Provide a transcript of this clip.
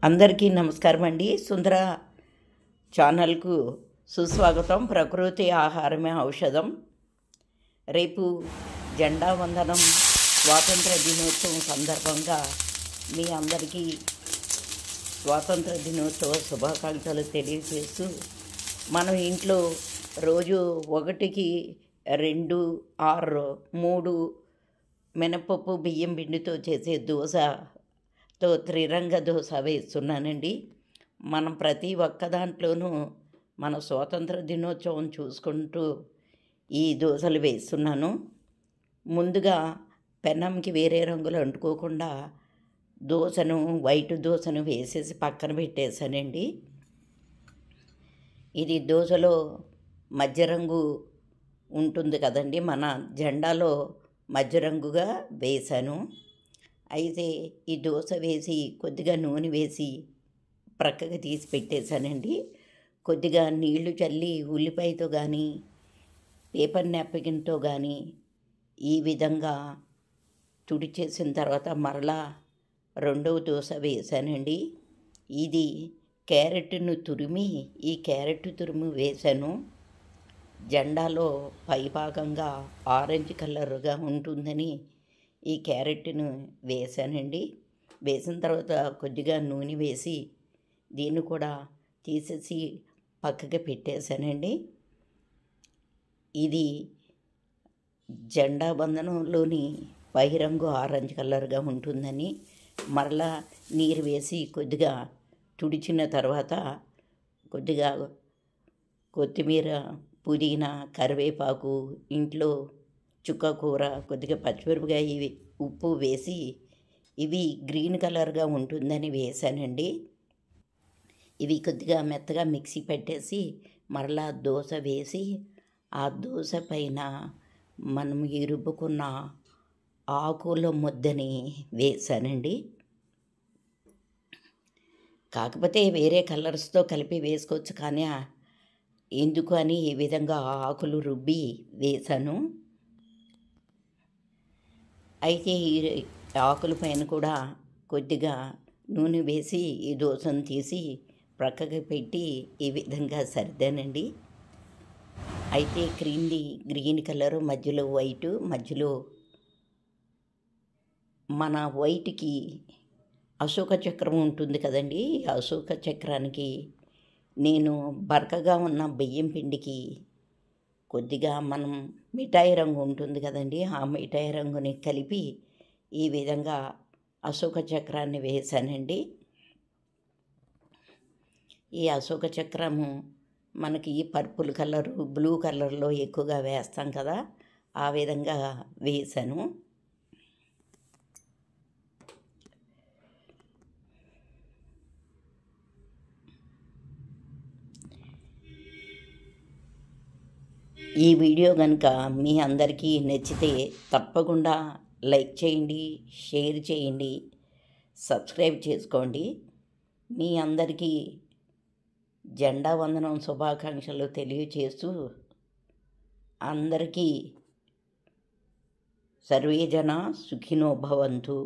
అందరికీ నమస్కారం అండి. సుందర ఛానల్కు సుస్వాగతం. ప్రకృతి ఆహారమే ఔషధం. రేపు జెండా వందనం స్వాతంత్ర దినోత్సవం సందర్భంగా మీ అందరికీ స్వాతంత్ర దినోత్సవ శుభాకాంక్షలు తెలియజేస్తూ, మనం ఇంట్లో రోజు 1కి 2, 6, 3 మినపప్పు బియ్యం పిండితో చేసే దోశతో త్రిరంగ దోశ వేస్తున్నానండి. మనం ప్రతి ఒక్క దాంట్లోనూ మన స్వాతంత్ర దినోత్సవం చూసుకుంటూ ఈ దోశలు వేస్తున్నాను. ముందుగా పెనంకి వేరే రంగులు అంటుకోకుండా వైట్ దోశను వేసేసి పక్కన పెట్టేశానండి. ఇది దోశలో మధ్య రంగు ఉంటుంది కదండి, మన జెండాలో మధ్య రంగుగా వేశాను. అయితే ఈ దోశ వేసి కొద్దిగా నూనె వేసి ప్రక్కకి తీసి పెట్టేశానండి. కొద్దిగా నీళ్లు చల్లి ఉల్లిపాయతో కానీ పేపర్ నాప్కిన్తో కానీ ఈ విధంగా తుడిచేసిన తర్వాత మరలా రెండవ దోశ వేశానండి. ఇది క్యారెట్ను తురిమి తురుము వేశాను. జెండాలో పైభాగంగా ఆరెంజ్ కలర్గా ఉంటుందని ఈ క్యారెట్ను వేశానండి. వేసిన తర్వాత కొద్దిగా నూనె వేసి దీన్ని కూడా తీసేసి పక్కకి పెట్టేశానండి. ఇది జెండా బంధనంలోని పై రంగు ఆరెంజ్ కలర్గా ఉంటుందని మరలా నీరు వేసి కొద్దిగా తుడిచిన తర్వాత కొద్దిగా కొత్తిమీర, పుదీనా, కరివేపాకు, ఇంట్లో చుక్కకూర, కొద్దిగా పచ్చిమిరపకాయ, ఉప్పు వేసి ఇవి గ్రీన్ కలర్గా ఉంటుందని వేశానండి. ఇవి కొద్దిగా మెత్తగా మిక్సీ పెట్టేసి మరలా దోశ వేసి ఆ దోశ పైన మనం రుబ్బుకున్న ఆకుల ముద్దని వేశానండి. కాకపోతే వేరే కలర్స్తో కలిపి వేసుకోవచ్చు, కానీ ఎందుకు అని ఈ విధంగా ఆకులు రుబ్బి వేశాను. అయితే ఈ ఆకుల పైన కూడా కొద్దిగా నూనె వేసి ఈ దోశను తీసి ప్రక్కకి పెట్టి ఈ విధంగా సర్దానండి. అయితే క్రింది గ్రీన్ కలరు, మధ్యలో వైటు, మధ్యలో మన వైట్కి అశోక చక్రం ఉంటుంది కదండి. ఈ అశోక చక్రానికి నేను బరకగా ఉన్న బియ్యం పిండికి కొద్దిగా మనం మిఠాయి రంగు ఉంటుంది కదండి, ఆ మిఠాయి రంగుని కలిపి ఈ విధంగా అశోక చక్రాన్ని వేశానండి. ఈ అశోక చక్రము మనకి పర్పుల్ కలరు, బ్లూ కలర్లో ఎక్కువగా వేస్తాం కదా, ఆ విధంగా వేశాను. ఈ వీడియో కనుక మీ అందరికీ నచ్చితే తప్పకుండా లైక్ చేయండి, షేర్ చేయండి, సబ్స్క్రైబ్ చేసుకోండి. మీ అందరికీ జెండా వందనం శుభాకాంక్షలు తెలియచేస్తూ అందరికీ సర్వే జన సుఖినో భవంతు.